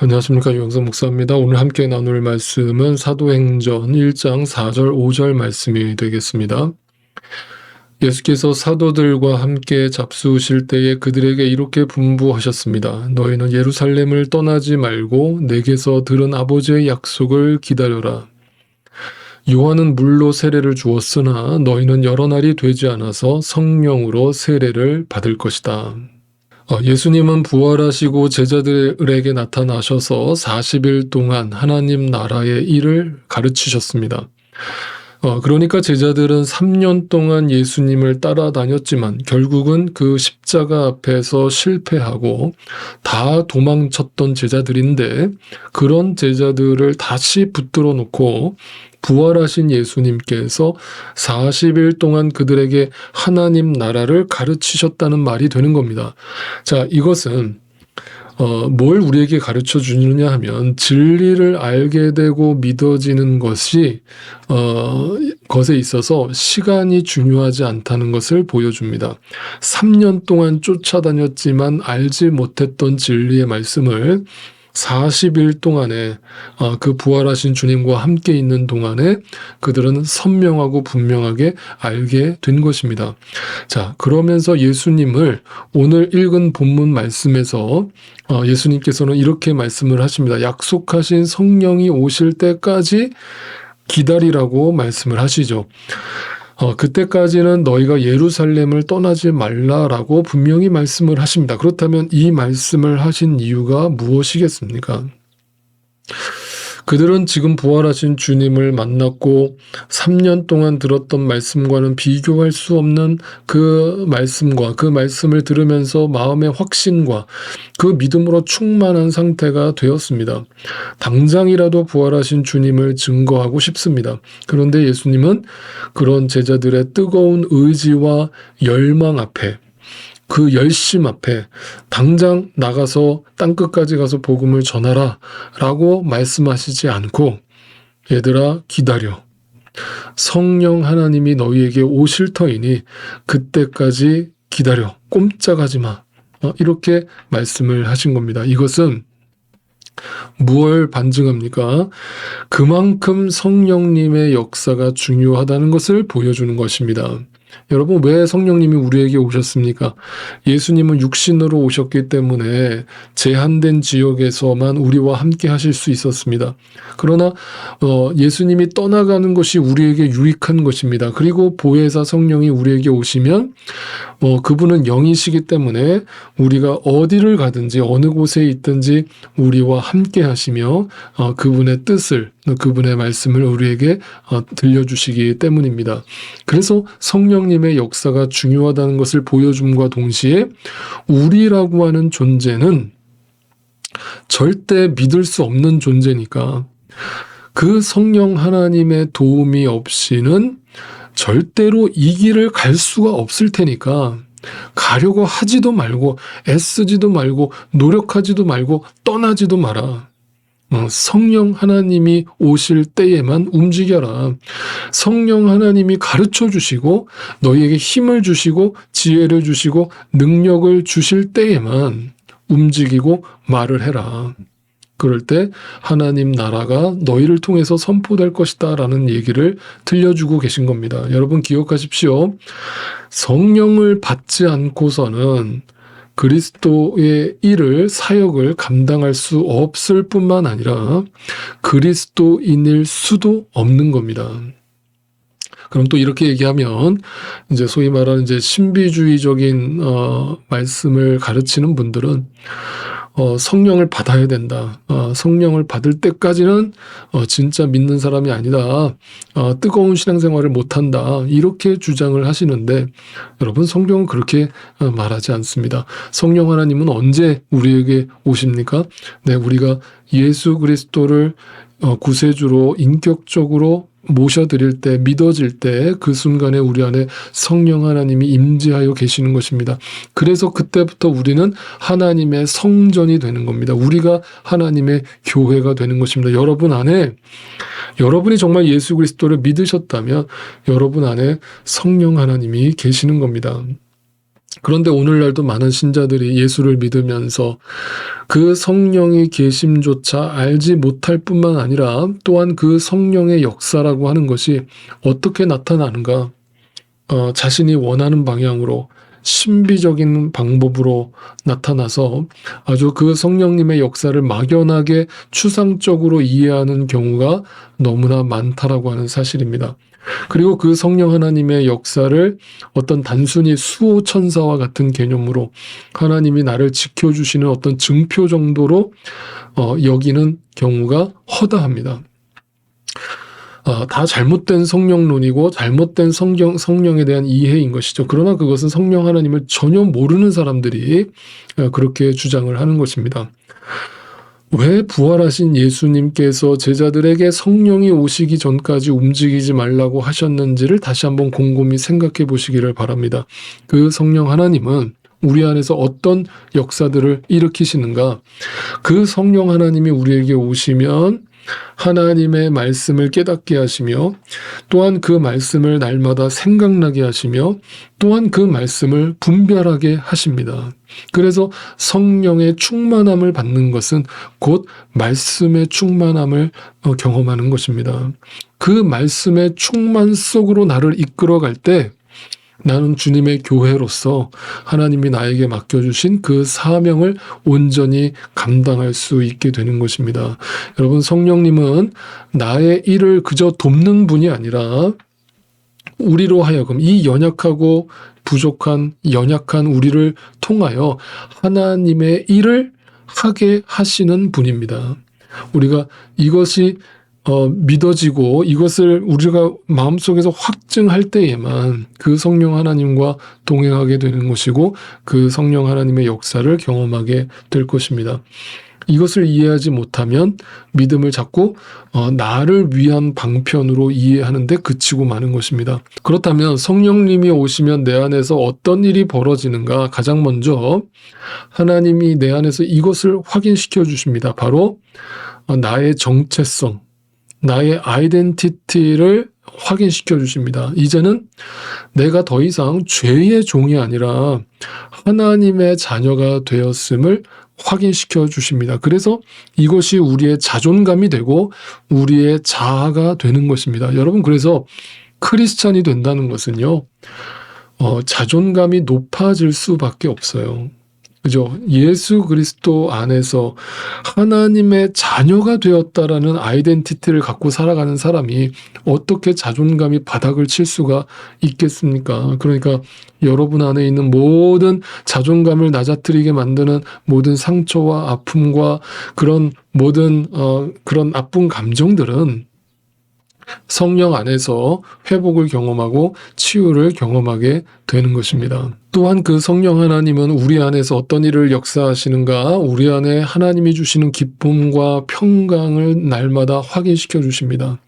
안녕하십니까. 유영석 목사입니다. 오늘 함께 나눌 말씀은 사도행전 1장 4절 5절 말씀이 되겠습니다. 예수께서 사도들과 함께 잡수실 때에 그들에게 이렇게 분부하셨습니다. 너희는 예루살렘을 떠나지 말고 내게서 들은 아버지의 약속을 기다려라. 요한은 물로 세례를 주었으나 너희는 여러 날이 되지 않아서 성령으로 세례를 받을 것이다. 예수님은 부활하시고 제자들에게 나타나셔서 40일 동안 하나님 나라의 일을 가르치셨습니다. 그러니까 제자들은 3년 동안 예수님을 따라다녔지만 결국은 그 십자가 앞에서 실패하고 다 도망쳤던 제자들인데, 그런 제자들을 다시 붙들어 놓고 부활하신 예수님께서 40일 동안 그들에게 하나님 나라를 가르치셨다는 말이 되는 겁니다. 자, 이것은 뭘 우리에게 가르쳐 주느냐 하면, 진리를 알게 되고 믿어지는 것이 것에 있어서 시간이 중요하지 않다는 것을 보여줍니다. 3년 동안 쫓아다녔지만 알지 못했던 진리의 말씀을 40일 동안에 그 부활하신 주님과 함께 있는 동안에 그들은 선명하고 분명하게 알게 된 것입니다. 자, 그러면서 예수님을 오늘 읽은 본문 말씀에서 예수님께서는 이렇게 말씀을 하십니다. 약속하신 성령이 오실 때까지 기다리라고 말씀을 하시죠. 그때까지는 너희가 예루살렘을 떠나지 말라라고 분명히 말씀을 하십니다. 그렇다면 이 말씀을 하신 이유가 무엇이겠습니까? 그들은 지금 부활하신 주님을 만났고 3년 동안 들었던 말씀과는 비교할 수 없는 그 말씀과 그 말씀을 들으면서 마음의 확신과 그 믿음으로 충만한 상태가 되었습니다. 당장이라도 부활하신 주님을 증거하고 싶습니다. 그런데 예수님은 그런 제자들의 뜨거운 의지와 열망 앞에, 그 열심 앞에 당장 나가서 땅끝까지 가서 복음을 전하라 라고 말씀하시지 않고, 얘들아 기다려, 성령 하나님이 너희에게 오실 터이니 그때까지 기다려, 꼼짝하지 마, 이렇게 말씀을 하신 겁니다. 이것은 무엇을 반증합니까? 그만큼 성령님의 역사가 중요하다는 것을 보여주는 것입니다. 여러분, 왜 성령님이 우리에게 오셨습니까? 예수님은 육신으로 오셨기 때문에 제한된 지역에서만 우리와 함께 하실 수 있었습니다. 그러나 예수님이 떠나가는 것이 우리에게 유익한 것입니다. 그리고 보혜사 성령이 우리에게 오시면 그분은 영이시기 때문에 우리가 어디를 가든지 어느 곳에 있든지 우리와 함께 하시며 그분의 뜻을, 그분의 말씀을 우리에게 들려주시기 때문입니다. 그래서 성령님의 역사가 중요하다는 것을 보여줌과 동시에 우리라고 하는 존재는 절대 믿을 수 없는 존재니까 그 성령 하나님의 도움이 없이는 절대로 이 길을 갈 수가 없을 테니까 가려고 하지도 말고 애쓰지도 말고 노력하지도 말고 떠나지도 마라. 성령 하나님이 오실 때에만 움직여라. 성령 하나님이 가르쳐 주시고 너희에게 힘을 주시고 지혜를 주시고 능력을 주실 때에만 움직이고 말을 해라. 그럴 때 하나님 나라가 너희를 통해서 선포될 것이다 라는 얘기를 들려주고 계신 겁니다. 여러분 기억하십시오. 성령을 받지 않고서는 그리스도의 일을, 사역을 감당할 수 없을 뿐만 아니라 그리스도인일 수도 없는 겁니다. 그럼 또 이렇게 얘기하면 이제 소위 말하는 이제 신비주의적인 말씀을 가르치는 분들은 성령을 받아야 된다. 성령을 받을 때까지는 진짜 믿는 사람이 아니다. 뜨거운 신앙생활을 못한다. 이렇게 주장을 하시는데, 여러분 성경은 그렇게 말하지 않습니다. 성령 하나님은 언제 우리에게 오십니까? 네, 우리가 예수 그리스도를 구세주로 인격적으로 모셔드릴 때, 믿어질 때 그 순간에 우리 안에 성령 하나님이 임재하여 계시는 것입니다. 그래서 그때부터 우리는 하나님의 성전이 되는 겁니다. 우리가 하나님의 교회가 되는 것입니다. 여러분 안에, 여러분이 정말 예수 그리스도를 믿으셨다면 여러분 안에 성령 하나님이 계시는 겁니다. 그런데 오늘날도 많은 신자들이 예수를 믿으면서 그 성령의 계심조차 알지 못할 뿐만 아니라 또한 그 성령의 역사라고 하는 것이 어떻게 나타나는가, 자신이 원하는 방향으로 신비적인 방법으로 나타나서 아주 그 성령님의 역사를 막연하게 추상적으로 이해하는 경우가 너무나 많다라고 하는 사실입니다. 그리고 그 성령 하나님의 역사를 어떤 단순히 수호천사와 같은 개념으로 하나님이 나를 지켜주시는 어떤 증표 정도로 여기는 경우가 허다합니다. 다 잘못된 성령론이고 잘못된 성령에 대한 이해인 것이죠. 그러나 그것은 성령 하나님을 전혀 모르는 사람들이 그렇게 주장을 하는 것입니다. 왜 부활하신 예수님께서 제자들에게 성령이 오시기 전까지 움직이지 말라고 하셨는지를 다시 한번 곰곰이 생각해 보시기를 바랍니다. 그 성령 하나님은 우리 안에서 어떤 역사들을 일으키시는가? 그 성령 하나님이 우리에게 오시면 하나님의 말씀을 깨닫게 하시며 또한 그 말씀을 날마다 생각나게 하시며 또한 그 말씀을 분별하게 하십니다. 그래서 성령의 충만함을 받는 것은 곧 말씀의 충만함을 경험하는 것입니다. 그 말씀의 충만 속으로 나를 이끌어갈 때 나는 주님의 교회로서 하나님이 나에게 맡겨주신 그 사명을 온전히 감당할 수 있게 되는 것입니다. 여러분, 성령님은 나의 일을 그저 돕는 분이 아니라 우리로 하여금 이 연약하고 부족한 연약한 우리를 통하여 하나님의 일을 하게 하시는 분입니다. 우리가 이것이 믿어지고 이것을 우리가 마음속에서 확증할 때에만 그 성령 하나님과 동행하게 되는 것이고 그 성령 하나님의 역사를 경험하게 될 것입니다. 이것을 이해하지 못하면 믿음을 자꾸 나를 위한 방편으로 이해하는 데 그치고 마는 것입니다. 그렇다면 성령님이 오시면 내 안에서 어떤 일이 벌어지는가? 가장 먼저 하나님이 내 안에서 이것을 확인시켜 주십니다. 바로 나의 정체성, 나의 아이덴티티를 확인시켜 주십니다. 이제는 내가 더 이상 죄의 종이 아니라 하나님의 자녀가 되었음을 확인시켜 주십니다. 그래서 이것이 우리의 자존감이 되고 우리의 자아가 되는 것입니다. 여러분, 그래서 크리스찬이 된다는 것은요, 자존감이 높아질 수밖에 없어요. 그죠? 예수 그리스도 안에서 하나님의 자녀가 되었다라는 아이덴티티를 갖고 살아가는 사람이 어떻게 자존감이 바닥을 칠 수가 있겠습니까? 그러니까 여러분 안에 있는 모든 자존감을 낮아뜨리게 만드는 모든 상처와 아픔과 그런 모든 그런 나쁜 감정들은 성령 안에서 회복을 경험하고 치유를 경험하게 되는 것입니다. 또한 그 성령 하나님은 우리 안에서 어떤 일을 역사하시는가? 우리 안에 하나님이 주시는 기쁨과 평강을 날마다 확인시켜 주십니다.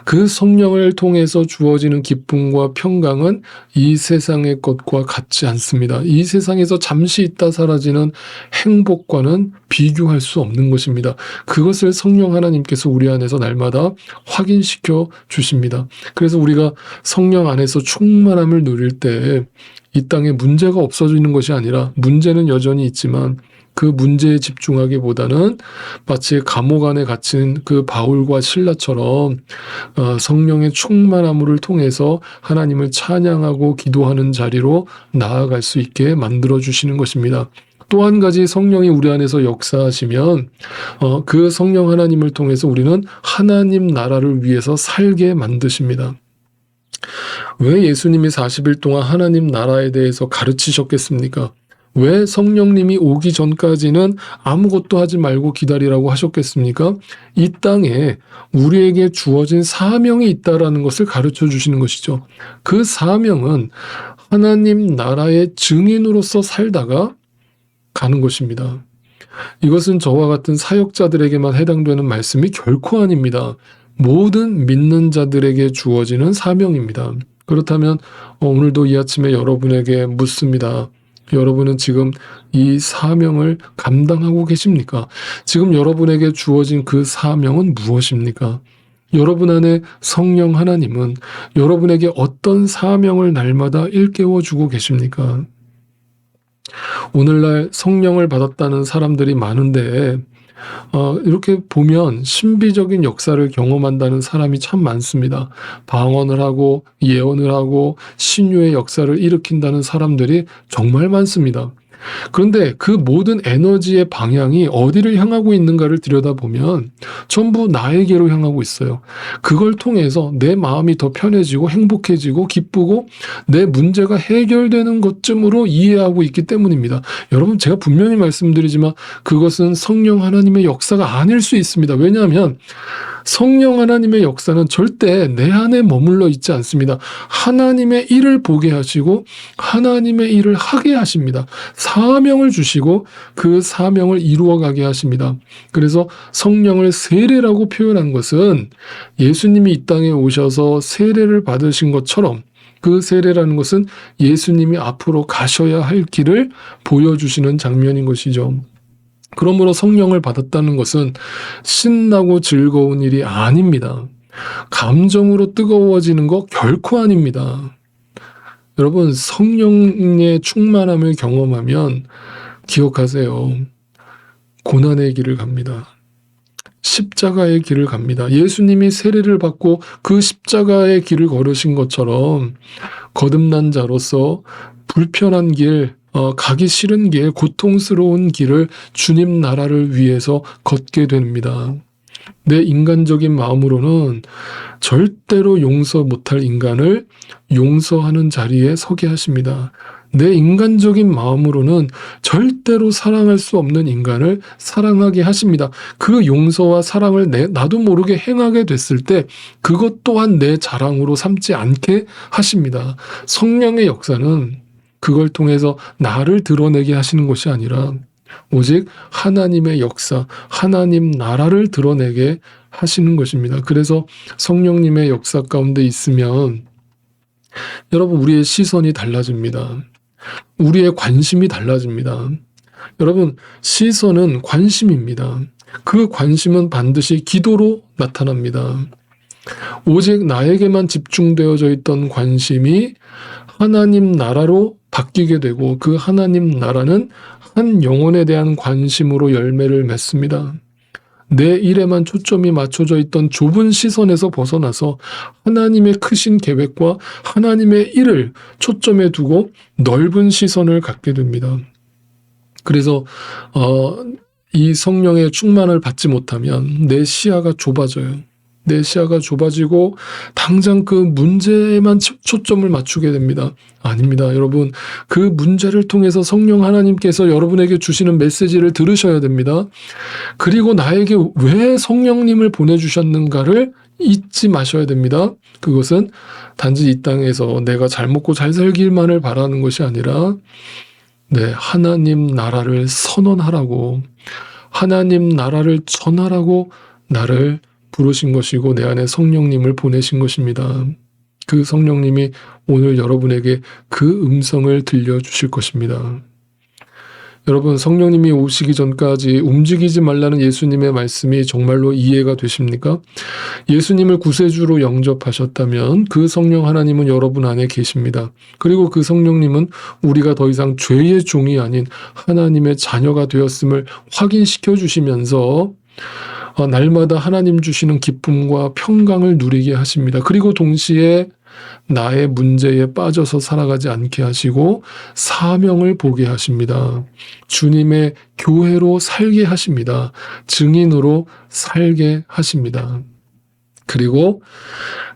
그 성령을 통해서 주어지는 기쁨과 평강은 이 세상의 것과 같지 않습니다. 이 세상에서 잠시 있다 사라지는 행복과는 비교할 수 없는 것입니다. 그것을 성령 하나님께서 우리 안에서 날마다 확인시켜 주십니다. 그래서 우리가 성령 안에서 충만함을 누릴 때 이 땅에 문제가 없어지는 것이 아니라 문제는 여전히 있지만 그 문제에 집중하기보다는 마치 감옥 안에 갇힌 그 바울과 실라처럼 성령의 충만함을 통해서 하나님을 찬양하고 기도하는 자리로 나아갈 수 있게 만들어주시는 것입니다. 또 한 가지, 성령이 우리 안에서 역사하시면 그 성령 하나님을 통해서 우리는 하나님 나라를 위해서 살게 만드십니다. 왜 예수님이 40일 동안 하나님 나라에 대해서 가르치셨겠습니까? 왜 성령님이 오기 전까지는 아무것도 하지 말고 기다리라고 하셨겠습니까? 이 땅에 우리에게 주어진 사명이 있다라는 것을 가르쳐 주시는 것이죠. 그 사명은 하나님 나라의 증인으로서 살다가 가는 것입니다. 이것은 저와 같은 사역자들에게만 해당되는 말씀이 결코 아닙니다. 모든 믿는 자들에게 주어지는 사명입니다. 그렇다면 오늘도 이 아침에 여러분에게 묻습니다. 여러분은 지금 이 사명을 감당하고 계십니까? 지금 여러분에게 주어진 그 사명은 무엇입니까? 여러분 안에 성령 하나님은 여러분에게 어떤 사명을 날마다 일깨워 주고 계십니까? 오늘날 성령을 받았다는 사람들이 많은데 이렇게 보면 신비적인 역사를 경험한다는 사람이 참 많습니다. 방언을 하고 예언을 하고 신유의 역사를 일으킨다는 사람들이 정말 많습니다. 그런데 그 모든 에너지의 방향이 어디를 향하고 있는가를 들여다보면 전부 나에게로 향하고 있어요. 그걸 통해서 내 마음이 더 편해지고 행복해지고 기쁘고 내 문제가 해결되는 것쯤으로 이해하고 있기 때문입니다. 여러분, 제가 분명히 말씀드리지만 그것은 성령 하나님의 역사가 아닐 수 있습니다. 왜냐하면 성령 하나님의 역사는 절대 내 안에 머물러 있지 않습니다. 하나님의 일을 보게 하시고 하나님의 일을 하게 하십니다. 사명을 주시고 그 사명을 이루어가게 하십니다. 그래서 성령을 세례라고 표현한 것은 예수님이 이 땅에 오셔서 세례를 받으신 것처럼 그 세례라는 것은 예수님이 앞으로 가셔야 할 길을 보여주시는 장면인 것이죠. 그러므로 성령을 받았다는 것은 신나고 즐거운 일이 아닙니다. 감정으로 뜨거워지는 거 결코 아닙니다. 여러분, 성령의 충만함을 경험하면 기억하세요. 고난의 길을 갑니다. 십자가의 길을 갑니다. 예수님이 세례를 받고 그 십자가의 길을 걸으신 것처럼 거듭난 자로서 불편한 길, 가기 싫은 길, 고통스러운 길을 주님 나라를 위해서 걷게 됩니다. 내 인간적인 마음으로는 절대로 용서 못할 인간을 용서하는 자리에 서게 하십니다. 내 인간적인 마음으로는 절대로 사랑할 수 없는 인간을 사랑하게 하십니다. 그 용서와 사랑을 나도 모르게 행하게 됐을 때 그것 또한 내 자랑으로 삼지 않게 하십니다. 성령의 역사는 그걸 통해서 나를 드러내게 하시는 것이 아니라 오직 하나님의 역사, 하나님 나라를 드러내게 하시는 것입니다. 그래서 성령님의 역사 가운데 있으면 여러분, 우리의 시선이 달라집니다. 우리의 관심이 달라집니다. 여러분, 시선은 관심입니다. 그 관심은 반드시 기도로 나타납니다. 오직 나에게만 집중되어져 있던 관심이 하나님 나라로 바뀌게 되고 그 하나님 나라는 한 영혼에 대한 관심으로 열매를 맺습니다. 내 일에만 초점이 맞춰져 있던 좁은 시선에서 벗어나서 하나님의 크신 계획과 하나님의 일을 초점에 두고 넓은 시선을 갖게 됩니다. 그래서 이 성령의 충만을 받지 못하면 내 시야가 좁아져요. 내 시야가 좁아지고 당장 그 문제에만 초점을 맞추게 됩니다. 아닙니다. 여러분, 그 문제를 통해서 성령 하나님께서 여러분에게 주시는 메시지를 들으셔야 됩니다. 그리고 나에게 왜 성령님을 보내주셨는가를 잊지 마셔야 됩니다. 그것은 단지 이 땅에서 내가 잘 먹고 잘 살길만을 바라는 것이 아니라 하나님 나라를 선언하라고, 하나님 나라를 전하라고 나를 부르신 것이고 내 안에 성령님을 보내신 것입니다. 그 성령님이 오늘 여러분에게 그 음성을 들려주실 것입니다. 여러분, 성령님이 오시기 전까지 움직이지 말라는 예수님의 말씀이 정말로 이해가 되십니까? 예수님을 구세주로 영접하셨다면 그 성령 하나님은 여러분 안에 계십니다. 그리고 그 성령님은 우리가 더 이상 죄의 종이 아닌 하나님의 자녀가 되었음을 확인시켜 주시면서 날마다 하나님 주시는 기쁨과 평강을 누리게 하십니다. 그리고 동시에 나의 문제에 빠져서 살아가지 않게 하시고 사명을 보게 하십니다. 주님의 교회로 살게 하십니다. 증인으로 살게 하십니다. 그리고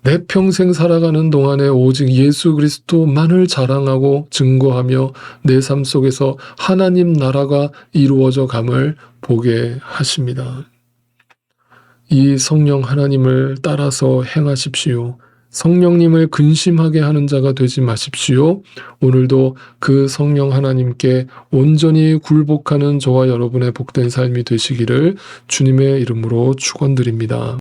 내 평생 살아가는 동안에 오직 예수 그리스도만을 자랑하고 증거하며 내 삶 속에서 하나님 나라가 이루어져 감을 보게 하십니다. 이 성령 하나님을 따라서 행하십시오. 성령님을 근심하게 하는 자가 되지 마십시오. 오늘도 그 성령 하나님께 온전히 굴복하는 저와 여러분의 복된 삶이 되시기를 주님의 이름으로 축원드립니다.